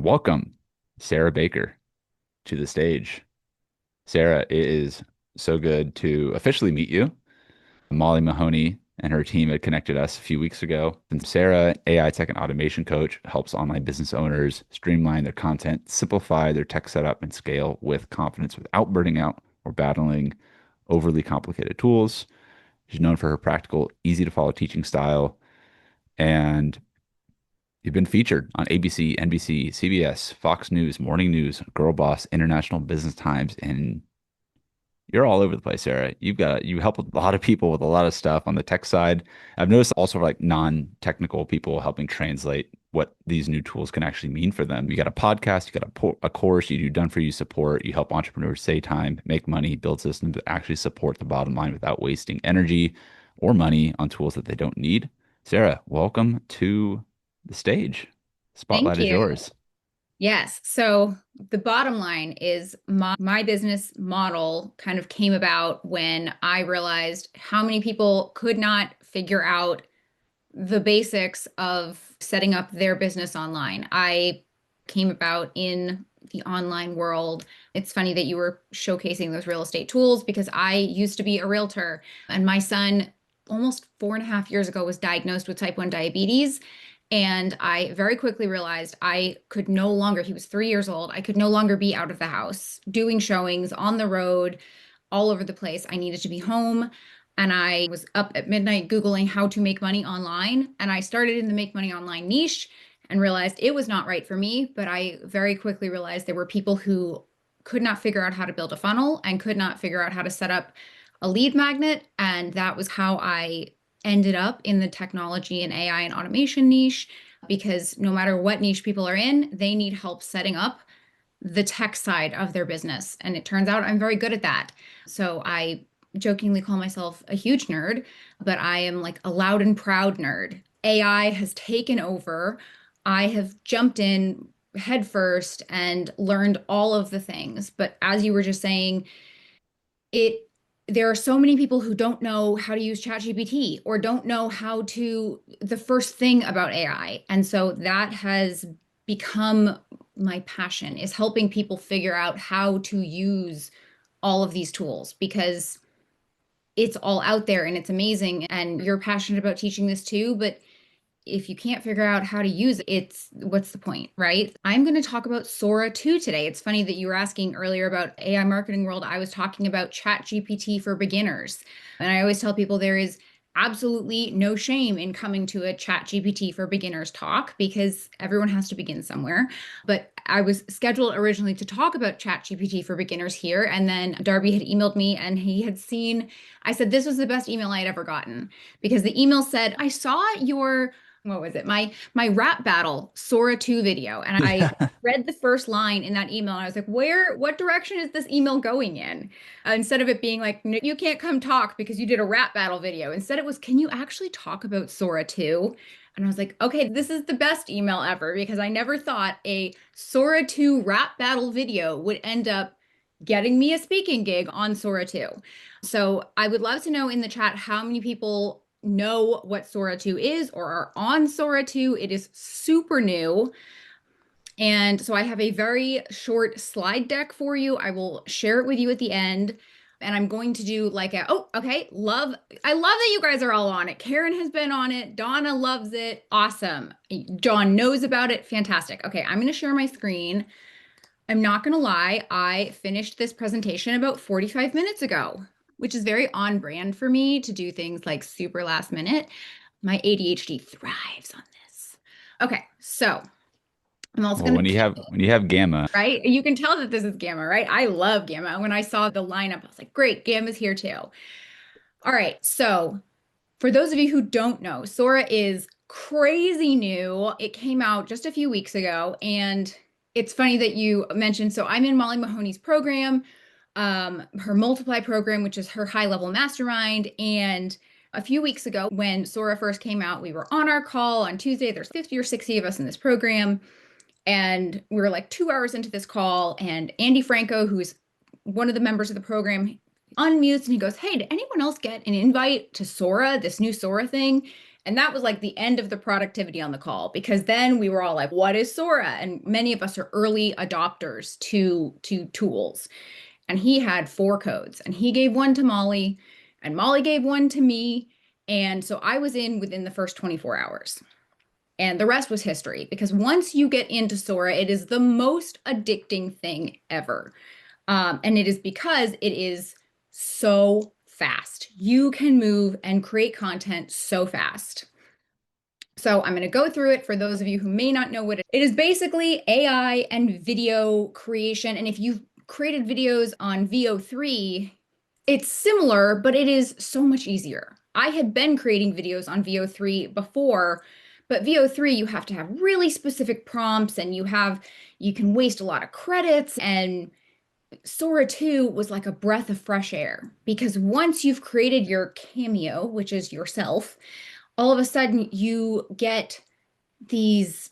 welcome Sarah Baker to the stage. Sarah, it is so good to officially meet you. Molly Mahoney and her team had connected us a few weeks ago. And Sarah, AI tech and automation coach, helps online business owners streamline their content, simplify their tech setup, and scale with confidence without burning out or battling overly complicated tools. She's known for her practical, easy to follow teaching style. And you've been featured on ABC, NBC, CBS, Fox News, Morning News, Girl Boss, International Business Times, and you're all over the place, Sarah. You help a lot of people with a lot of stuff on the tech side. I've noticed also like non-technical people helping translate what these new tools can actually mean for them. You got a podcast, you got a course, you do done for you support, you help entrepreneurs save time, make money, build systems that actually support the bottom line without wasting energy or money on tools that they don't need. Sarah, welcome to the stage. Thank Spotlight is you. yours. Yes. So the bottom line is my business model kind of came about when I realized how many people could not figure out the basics of setting up their business online. I came about in the online world. It's funny that you were showcasing those real estate tools because I used to be a realtor, and my son, almost 4.5 years ago, was diagnosed with type 1 diabetes. And I very quickly realized I could no longer, he was 3 years old, I could no longer be out of the house doing showings on the road all over the place. I needed to be home. And I was up at midnight Googling how to make money online. And I started in the make money online niche and realized it was not right for me. But I very quickly realized there were people who could not figure out how to build a funnel and could not figure out how to set up a lead magnet. And that was how I ended up in the technology and AI and automation niche, because no matter what niche people are in, they need help setting up the tech side of their business. And it turns out I'm very good at that. So I jokingly call myself a huge nerd, but I am like a loud and proud nerd. AI has taken over. I have jumped in headfirst and learned all of the things. But as you were just saying, it there are so many people who don't know how to use ChatGPT or don't know how to the first thing about AI. And so that has become my passion, is helping people figure out how to use all of these tools, because it's all out there and it's amazing. And you're passionate about teaching this too, but if you can't figure out how to use it, it's what's the point, right? I'm going to talk about Sora 2 today. It's funny that you were asking earlier about AI marketing world. I was talking about Chat GPT for beginners. And I always tell people there is absolutely no shame in coming to a Chat GPT for beginners talk, because everyone has to begin somewhere. But I was scheduled originally to talk about Chat GPT for beginners here. And then Darby had emailed me and he had seen, I said, this was the best email I had ever gotten, because the email said, I saw your, what was it? My rap battle Sora 2 video. And I read the first line in that email and I was like, what direction is this email going in? Instead of it being like, you can't come talk because you did a rap battle video. Instead it was, can you actually talk about Sora 2? And I was like, okay, this is the best email ever, because I never thought a Sora 2 rap battle video would end up getting me a speaking gig on Sora 2. So I would love to know in the chat how many people know what Sora 2 is or are on Sora 2. It is super new. And so I have a very short slide deck for you. I will share it with you at the end. And I'm going to do like oh, okay, I love that you guys are all on it. Karen has been on it. Donna loves it. Awesome. John knows about it. Fantastic. Okay, I'm going to share my screen. I'm not going to lie, I finished this presentation about 45 minutes ago, which is very on brand for me to do things like super last minute. My ADHD thrives on this. Okay, so I'm also Well, going to, when you have Gamma, right? You can tell that this is Gamma, right? I love Gamma. When I saw the lineup, I was like, great, Gamma's here too. All right, so for those of you who don't know, Sora is crazy new. It came out just a few weeks ago, and it's funny that you mentioned. So I'm in Molly Mahoney's program, her Multiply program, which is her high-level mastermind. And a few weeks ago, when Sora first came out, we were on our call on Tuesday. There's 50 or 60 of us in this program, and we were like 2 hours into this call, and Andy Franco, who's one of the members of the program, unmutes and he goes, hey, did anyone else get an invite to Sora, this new Sora thing? And that was like the end of the productivity on the call because then we were all like, what is Sora? And many of us are early adopters to tools. And he had 4 codes and he gave one to Molly and Molly gave one to me. And so I was in within the first 24 hours. And the rest was history because once you get into Sora, it is the most addicting thing ever. And it is because it is so fast. You can move and create content so fast. So I'm going to go through it for those of you who may not know what it is. Basically AI and video creation. And if you've created videos on VO3, it's similar, but it is so much easier. I had been creating videos on VO3 before, but VO3 you have to have really specific prompts and you can waste a lot of credits, and Sora 2 was like a breath of fresh air because once you've created your cameo, which is yourself, all of a sudden you get these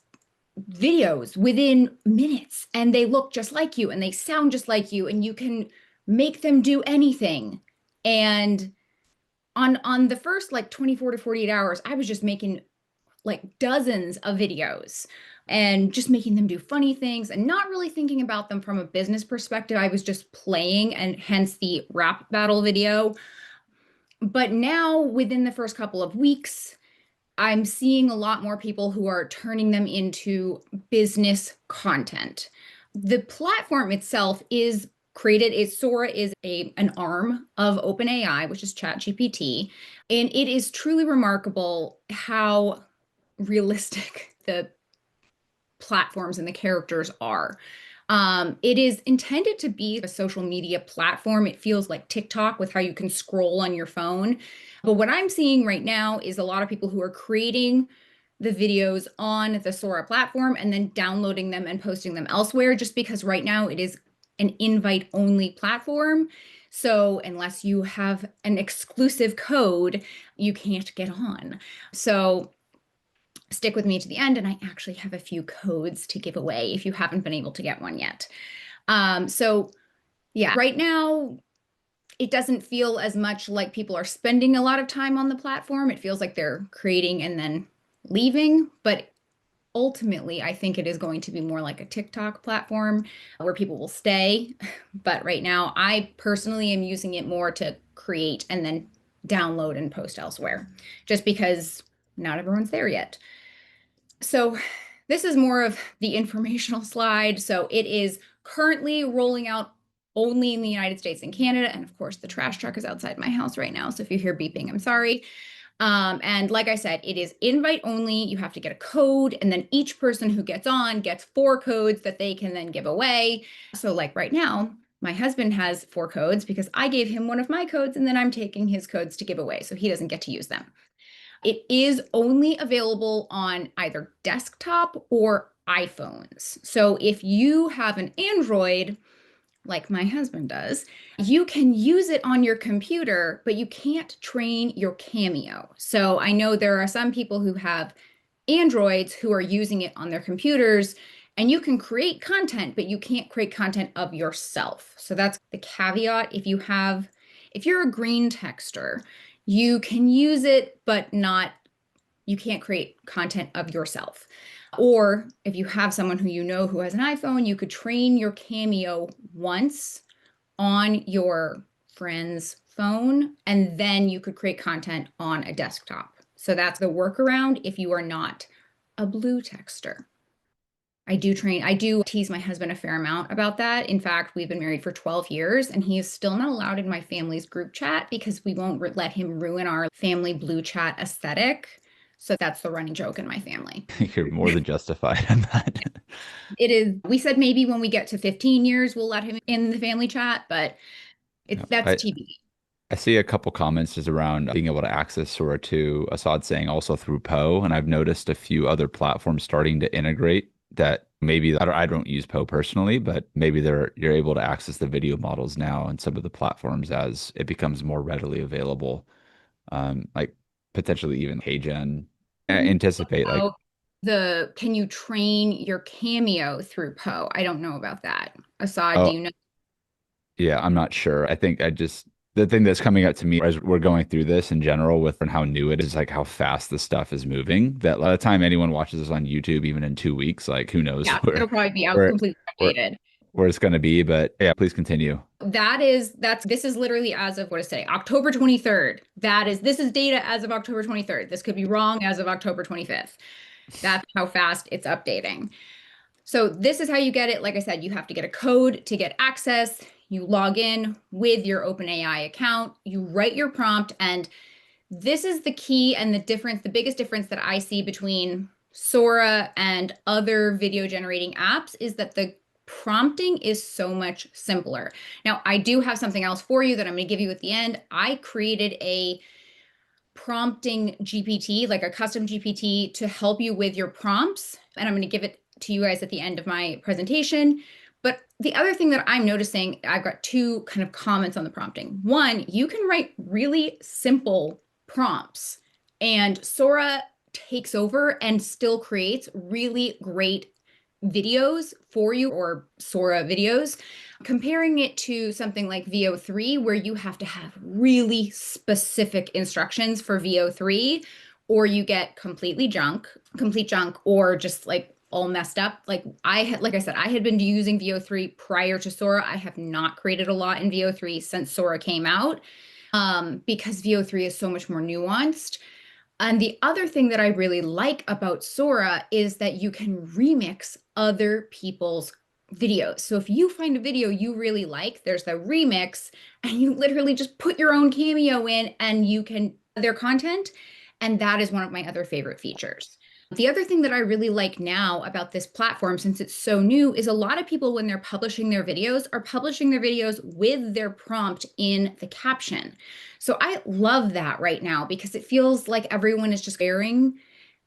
videos within minutes and they look just like you and they sound just like you and you can make them do anything. And on the first like 24 to 48 hours, I was just making like dozens of videos and just making them do funny things and not really thinking about them from a business perspective. I was just playing, and hence the rap battle video. But now, within the first couple of weeks, I'm seeing a lot more people who are turning them into business content. The platform itself is created, Sora is an arm of OpenAI, which is ChatGPT, and it is truly remarkable how realistic the platforms and the characters are. It is intended to be a social media platform. It feels like TikTok with how you can scroll on your phone. But what I'm seeing right now is a lot of people who are creating the videos on the Sora platform and then downloading them and posting them elsewhere, just because right now it is an invite only platform. So unless you have an exclusive code, you can't get on. So stick with me to the end, and I actually have a few codes to give away if you haven't been able to get one yet. So yeah, right now it doesn't feel as much like people are spending a lot of time on the platform. It feels like they're creating and then leaving, but ultimately I think it is going to be more like a TikTok platform where people will stay. But right now I personally am using it more to create and then download and post elsewhere, just because not everyone's there yet. So this is more of the informational slide. So it is currently rolling out only in the United States and Canada. And of course, the trash truck is outside my house right now. So if you hear beeping, I'm sorry. And like I said, it is invite only. You have to get a code, and then each person who gets on gets 4 codes that they can then give away. So like right now, my husband has 4 codes because I gave him one of my codes, and then I'm taking his codes to give away. So he doesn't get to use them. It is only available on either desktop or iPhones. So if you have an Android, like my husband does, you can use it on your computer, but you can't train your Cameo. So I know there are some people who have Androids who are using it on their computers, and you can create content, but you can't create content of yourself. So that's the caveat. If you're a green texter, you can use it, but you can't create content of yourself. Or if you have someone who you know who has an iPhone, you could train your Cameo once on your friend's phone, and then you could create content on a desktop. So that's the workaround if you are not a blue texter. I do tease my husband a fair amount about that. In fact, we've been married for 12 years and he is still not allowed in my family's group chat because we won't let him ruin our family blue chat aesthetic. So that's the running joke in my family. You're more than justified in that. We said maybe when we get to 15 years, we'll let him in the family chat, but Yeah, that's TBD. I see a couple comments just around being able to access Sora 2, Assad saying also through Poe, and I've noticed a few other platforms starting to integrate that. Maybe I don't use Poe personally, but maybe you're able to access the video models now in some of the platforms as it becomes more readily available. Like potentially even HeyGen. I anticipate like, Oh, can you train your Cameo through Poe? I don't know about that. Assad, do oh you know? yeah, I'm not sure. I think I just The thing that's coming up to me as we're going through this in general with and how new it is, like how fast the stuff is moving, that by the time anyone watches this on YouTube, even in 2 weeks, like who knows Yeah, it'll probably be out where, completely where, outdated. where it's going to be. But yeah, please continue. This is literally as of what is today, October 23rd. This is data as of October 23rd. This could be wrong as of October 25th. That's how fast it's updating. So this is how you get it. Like I said, you have to get a code to get access. You log in with your OpenAI account, you write your prompt, and this is the key and the difference, the biggest difference that I see between Sora and other video generating apps is that the prompting is so much simpler. Now, I do have something else for you that I'm going to give you at the end. I created a prompting GPT, like a custom GPT to help you with your prompts, and I'm going to give it to you guys at the end of my presentation. But the other thing that I'm noticing, I've got two kind of comments on the prompting. One, you can write really simple prompts, and Sora takes over and still creates really great videos for you, or Sora videos. Comparing it to something like VO3, where you have to have really specific instructions for VO3, or you get complete junk, or just like all messed up. Like I said, I had been using VO3 prior to Sora. I have not created a lot in VO3 since Sora came out, because VO3 is so much more nuanced. And the other thing that I really like about Sora is that you can remix other people's videos. So if you find a video you really like, there's the remix, and you literally just put your own cameo in and you can their content. And that is one of my other favorite features. The other thing that I really like now about this platform, since it's so new, is a lot of people, when they're publishing their videos, are publishing their videos with their prompt in the caption. So I love that right now because it feels like everyone is just sharing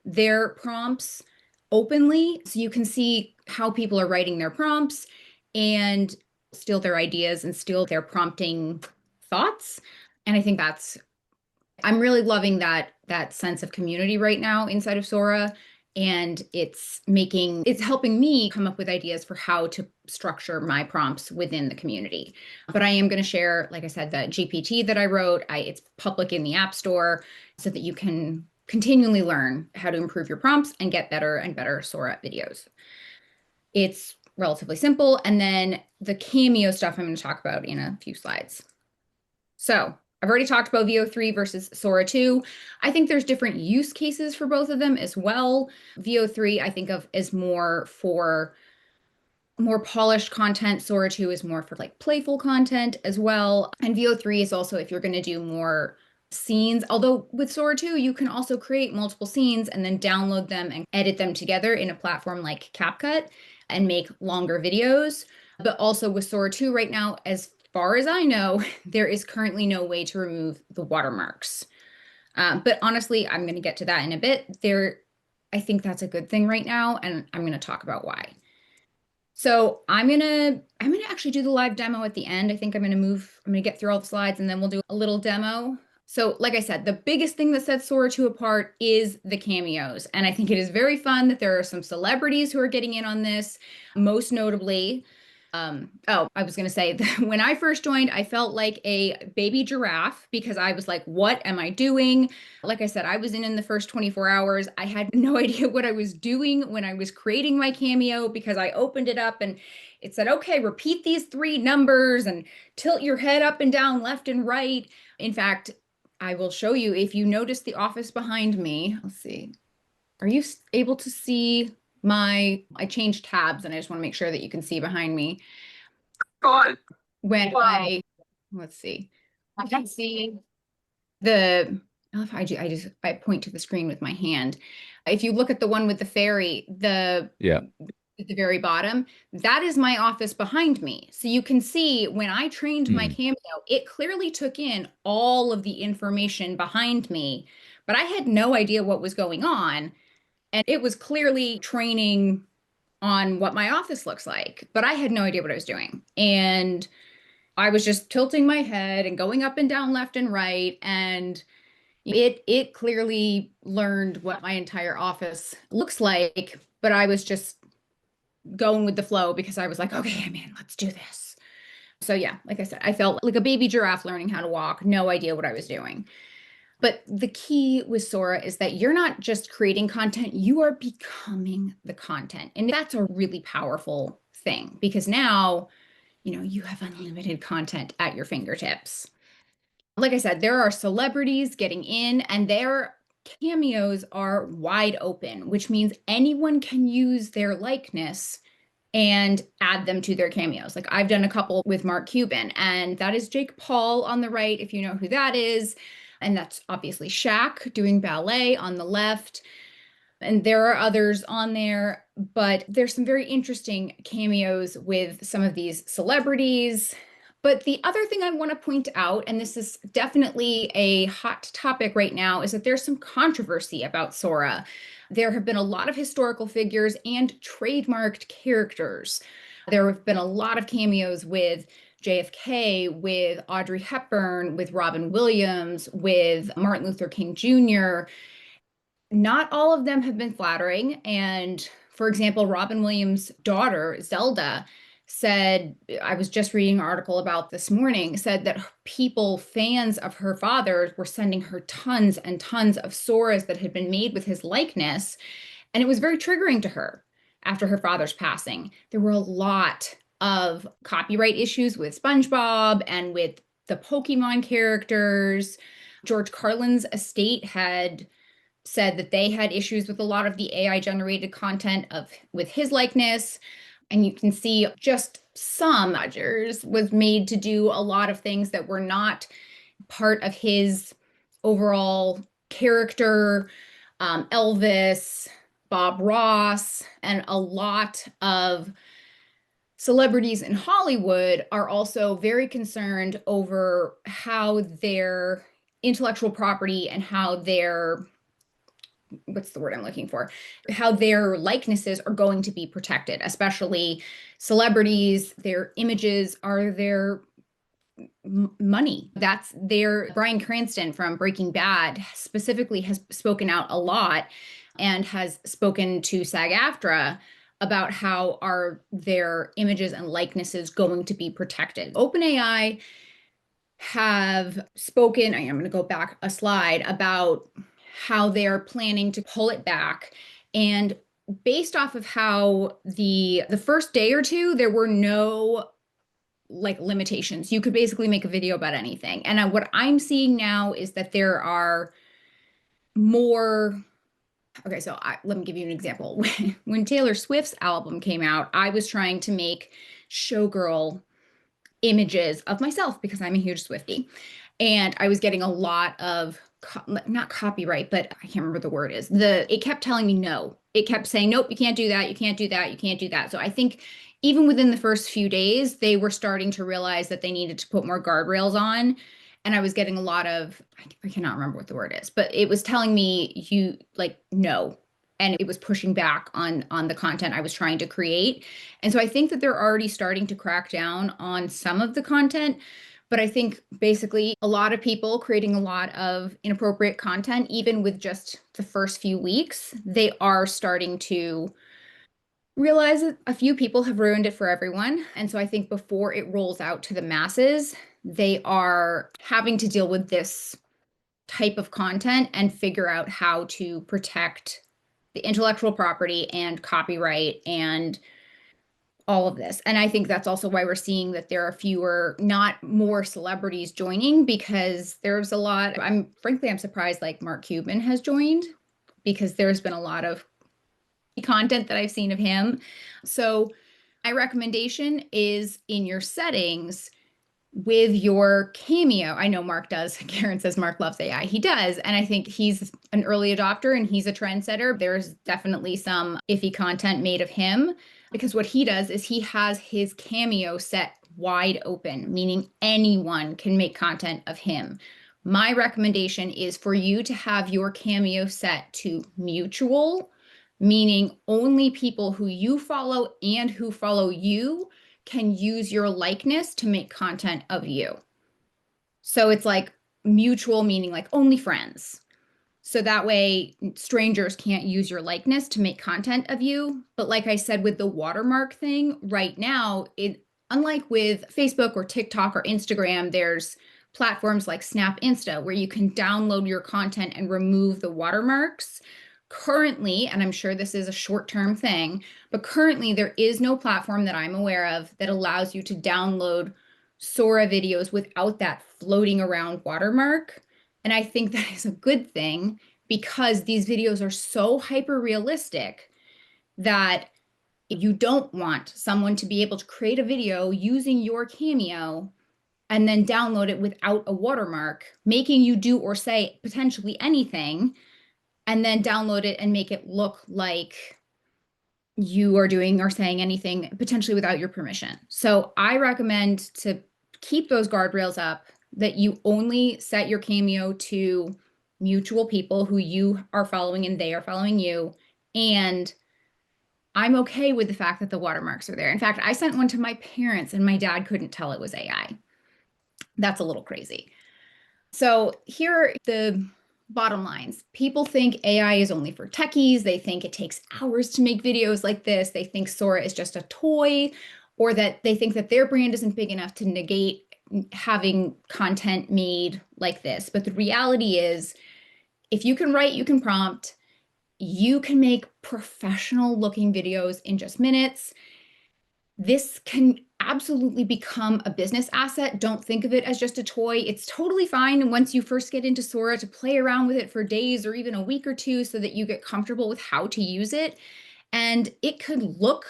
their prompts openly. So you can see how people are writing their prompts and steal their ideas and steal their prompting thoughts. And I think I'm really loving that sense of community right now inside of Sora. And it's helping me come up with ideas for how to structure my prompts within the community. But I am going to share, like I said, the GPT that I wrote. It's public in the App Store so that you can continually learn how to improve your prompts and get better and better Sora videos. It's relatively simple. And then the cameo stuff I'm going to talk about in a few slides. So I've already talked about VO3 versus Sora 2. I think there's different use cases for both of them as well. VO3 I think of as more for more polished content. Sora 2 is more for like playful content as well. And VO3 is also if you're going to do more scenes. Although with Sora 2, you can also create multiple scenes and then download them and edit them together in a platform like CapCut and make longer videos. But also with Sora 2 right now, as far as I know, there is currently no way to remove the watermarks. But honestly, I'm going to get to that in a bit. I think that's a good thing right now, and I'm going to talk about why. So I'm gonna actually do the live demo at the end. I think I'm gonna get through all the slides and then we'll do a little demo. So like I said, the biggest thing that sets Sora 2 apart is the cameos. And I think it is very fun that there are some celebrities who are getting in on this, most notably. Oh, I was going to say that when I first joined, I felt like a baby giraffe because I was like, what am I doing? Like I said, I was in the first 24 hours. I had no idea what I was doing when I was creating my cameo because I opened it up and it said, okay, repeat these three numbers and tilt your head up and down, left and right. In fact, I will show you if you notice the office behind me. Let's see. Are you able to see I changed tabs and I just want to make sure that you can see behind me. God. When wow. Let's see. I can see I love how I point to the screen with my hand. If you look at the one with the fairy, Yeah. at the very bottom, that is my office behind me. So you can see when I trained my cameo, it clearly took in all of the information behind me, but I had no idea what was going on. And it was clearly training on what my office looks like, but I had no idea what I was doing. And I was just tilting my head and going up and down, left and right. And it clearly learned what my entire office looks like, but I was just going with the flow because I was like, okay, I'm in, let's do this. So yeah, like I said, I felt like a baby giraffe learning how to walk, no idea what I was doing. But the key with Sora is that you're not just creating content, you are becoming the content. And that's a really powerful thing because now, you have unlimited content at your fingertips. Like I said, there are celebrities getting in and their cameos are wide open, which means anyone can use their likeness and add them to their cameos. Like I've done a couple with Mark Cuban, and that is Jake Paul on the right, if you know who that is. And that's obviously Shaq doing ballet on the left. And there are others on there, but there's some very interesting cameos with some of these celebrities. But the other thing I want to point out, and this is definitely a hot topic right now, is that there's some controversy about Sora. There have been a lot of historical figures and trademarked characters. There have been a lot of cameos with JFK, with Audrey Hepburn, with Robin Williams, with Martin Luther King Jr. Not all of them have been flattering. And for example, Robin Williams' daughter, Zelda, said, I was just reading an article about this morning, said that people, fans of her father, were sending her tons and tons of Soras that had been made with his likeness. And it was very triggering to her after her father's passing. There were a lot of copyright issues with SpongeBob and with the Pokemon characters. George Carlin's estate had said that they had issues with a lot of the AI generated content of with his likeness. And you can see just some Rogers was made to do a lot of things that were not part of his overall character. Elvis, Bob Ross, and a lot of celebrities in Hollywood are also very concerned over how their intellectual property and how their what's the word I'm looking for? How their likenesses are going to be protected, especially celebrities, their images are their money. That's their Bryan Cranston from Breaking Bad specifically has spoken out a lot and has spoken to SAG-AFTRA about how are their images and likenesses going to be protected. OpenAI have spoken, I'm going to go back a slide, about how they're planning to pull it back. And based off of how the first day or two, there were no like limitations. You could basically make a video about anything. And what I'm seeing now is that there are more. Okay, so let me give you an example. When Taylor Swift's album came out, I was trying to make showgirl images of myself because I'm a huge Swiftie. And I was getting a lot of not copyright, but I can't remember the word is. It kept telling me no. It kept saying, nope, you can't do that, you can't do that, you can't do that. So I think even within the first few days, they were starting to realize that they needed to put more guardrails on. And I was getting a lot of, I cannot remember what the word is, but it was telling me you like no. And it was pushing back on the content I was trying to create. And so I think that they're already starting to crack down on some of the content. But I think basically a lot of people creating a lot of inappropriate content, even with just the first few weeks, they are starting to realize that a few people have ruined it for everyone. And so I think before it rolls out to the masses, they are having to deal with this type of content and figure out how to protect the intellectual property and copyright and all of this. And I think that's also why we're seeing that there are fewer, not more celebrities joining because there's a lot. I'm surprised like Mark Cuban has joined because there's been a lot of content that I've seen of him. So my recommendation is in your settings with your cameo. I know Mark does. Karen says Mark loves AI. He does. And I think he's an early adopter and he's a trendsetter. There's definitely some iffy content made of him because what he does is he has his cameo set wide open, meaning anyone can make content of him. My recommendation is for you to have your cameo set to mutual, meaning only people who you follow and who follow you can use your likeness to make content of you. So it's like mutual, meaning like only friends. So that way strangers can't use your likeness to make content of you. But like I said, with the watermark thing right now, Unlike with Facebook or TikTok or Instagram, there's platforms like Snap Insta where you can download your content and remove the watermarks. Currently, and I'm sure this is a short-term thing, but currently there is no platform that I'm aware of that allows you to download Sora videos without that floating around watermark. And I think that is a good thing because these videos are so hyper realistic that you don't want someone to be able to create a video using your cameo and then download it without a watermark, making you do or say potentially anything, and then download it and make it look like you are doing or saying anything potentially without your permission. So I recommend to keep those guardrails up, that you only set your cameo to mutual people who you are following and they are following you. And I'm okay with the fact that the watermarks are there. In fact, I sent one to my parents and my dad couldn't tell it was AI. That's a little crazy. So here are the bottom lines. People think AI is only for techies. They think it takes hours to make videos like this. They think Sora is just a toy, or that they think that their brand isn't big enough to negate having content made like this. But the reality is, if you can write, you can prompt, you can make professional looking videos in just minutes. This can absolutely become a business asset. Don't think of it as just a toy. It's totally fine once you first get into Sora to play around with it for days or even a week or two so that you get comfortable with how to use it. And it could look,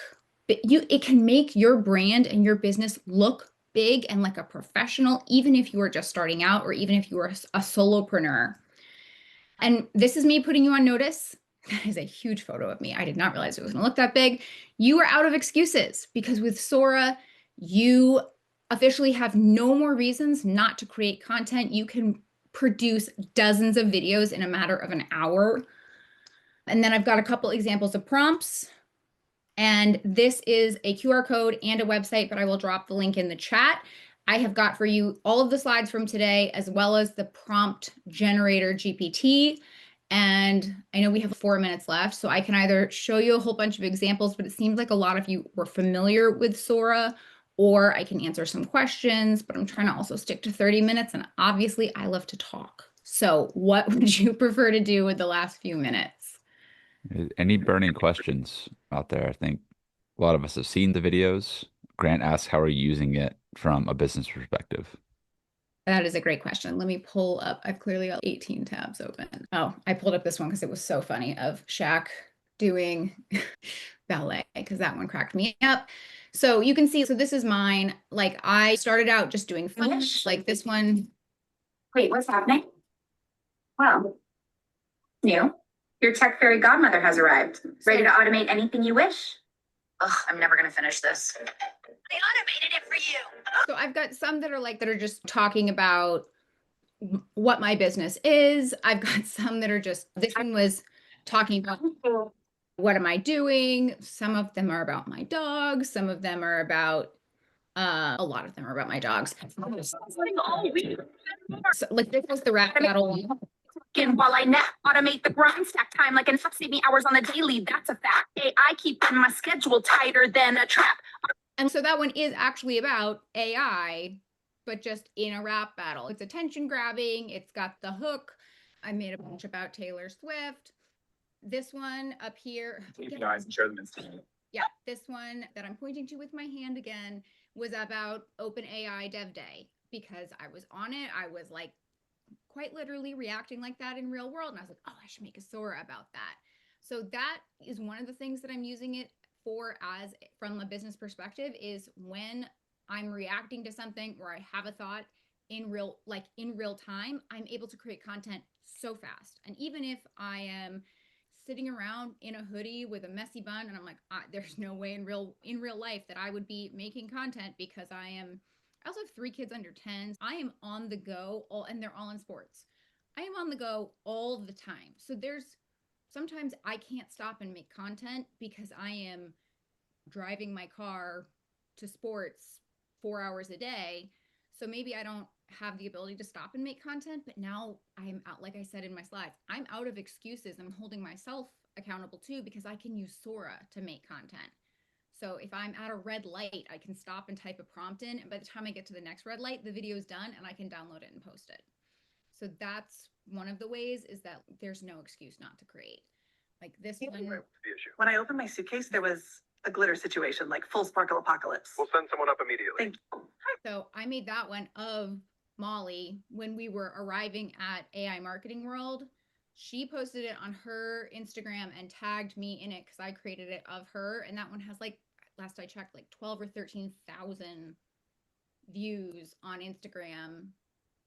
it can make your brand and your business look big and like a professional, even if you are just starting out or even if you are a solopreneur. And this is me putting you on notice. That is a huge photo of me. I did not realize it was going to look that big. You are out of excuses because with Sora, you officially have no more reasons not to create content. You can produce dozens of videos in a matter of an hour. And then I've got a couple examples of prompts. And this is a QR code and a website, but I will drop the link in the chat. I have got for you all of the slides from today, as well as the prompt generator GPT. And I know we have 4 minutes left, so I can either show you a whole bunch of examples, but it seems like a lot of you were familiar with Sora, or I can answer some questions, but I'm trying to also stick to 30 minutes. And obviously I love to talk. So what would you prefer to do with the last few minutes? Any burning questions out there? I think a lot of us have seen the videos. Grant asks, how are you using it from a business perspective? That is a great question. Let me pull up. I've clearly got 18 tabs open. Oh, I pulled up this one because it was so funny of Shaq doing ballet, because that one cracked me up. So you can see, so this is mine. Like I started out just doing Flash, like this one. Wait, what's happening? Well, new. Your tech fairy godmother has arrived. Ready to automate anything you wish? Ugh, I'm never gonna finish this. I automated it for you. So I've got some that are like, that are just talking about what my business is. I've got some that are just, this one was talking about what am I doing? Some of them are about my dogs. Some of them are about, a lot of them are about my dogs. So, like this was the rap battle. And while I nap, automate the grind stack time like and save me hours on the daily. That's a fact. AI keep my schedule tighter than a trap. And so that one is actually about AI, but just in a rap battle. It's attention grabbing. It's got the hook. I made a bunch about Taylor Swift. This one up here. KPIs and share them instantly. Yeah, this one that I'm pointing to with my hand again was about OpenAI Dev Day, because I was on it. I was like quite literally reacting like that in real world. And I was like, oh, I should make a Sora about that. So that is one of the things that I'm using it for, as from a business perspective, is when I'm reacting to something or I have a thought in real time, I'm able to create content so fast. And even if I am sitting around in a hoodie with a messy bun and I'm like, there's no way in real life that I would be making content, because I also have 3 kids under 10. I am on the go, and they're all in sports. I am on the go all the time. So sometimes I can't stop and make content because I am driving my car to sports 4 hours a day. So maybe I don't have the ability to stop and make content, but now I'm out, like I said in my slides, I'm out of excuses. I'm holding myself accountable too, because I can use Sora to make content. So if I'm at a red light, I can stop and type a prompt in, and by the time I get to the next red light, the video is done and I can download it and post it. So that's one of the ways, is that there's no excuse not to create. Like this one. When I opened my suitcase, there was a glitter situation, like full sparkle apocalypse. We'll send someone up immediately. Thank you. So I made that one of Molly when we were arriving at AI Marketing World. She posted it on her Instagram and tagged me in it because I created it of her. And that one has, like, last I checked, like 12 or 13,000 views on Instagram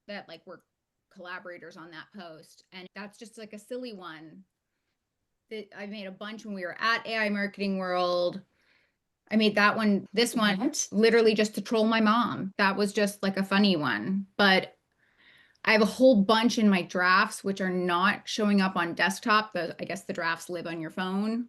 that like were collaborators on that post. And that's just like a silly one that I made a bunch when we were at AI Marketing World. I made that one, this one, literally just to troll my mom. That was just like a funny one. But I have a whole bunch in my drafts, which are not showing up on desktop. I guess the drafts live on your phone.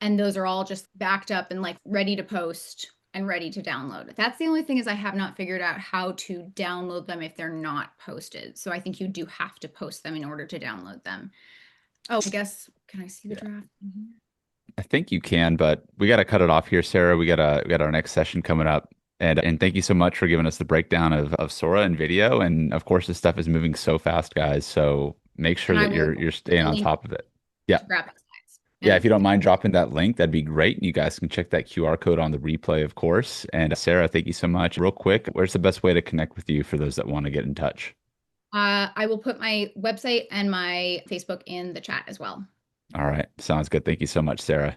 And those are all just backed up and like ready to post and ready to download. That's the only thing, is I have not figured out how to download them if they're not posted. So I think you do have to post them in order to download them. Oh, I guess, can I see the draft in here? I think you can, but we got to cut it off here, Sarah. We got our next session coming up. And thank you so much for giving us the breakdown of Sora and video. And of course, this stuff is moving so fast, guys. So make sure that you're staying on top of it. Yeah. Yeah, if you don't mind dropping that link, that'd be great. You guys can check that QR code on the replay, of course. And Sarah, thank you so much. Real quick, where's the best way to connect with you for those that want to get in touch? I will put my website and my Facebook in the chat as well. All right. Sounds good. Thank you so much, Sarah.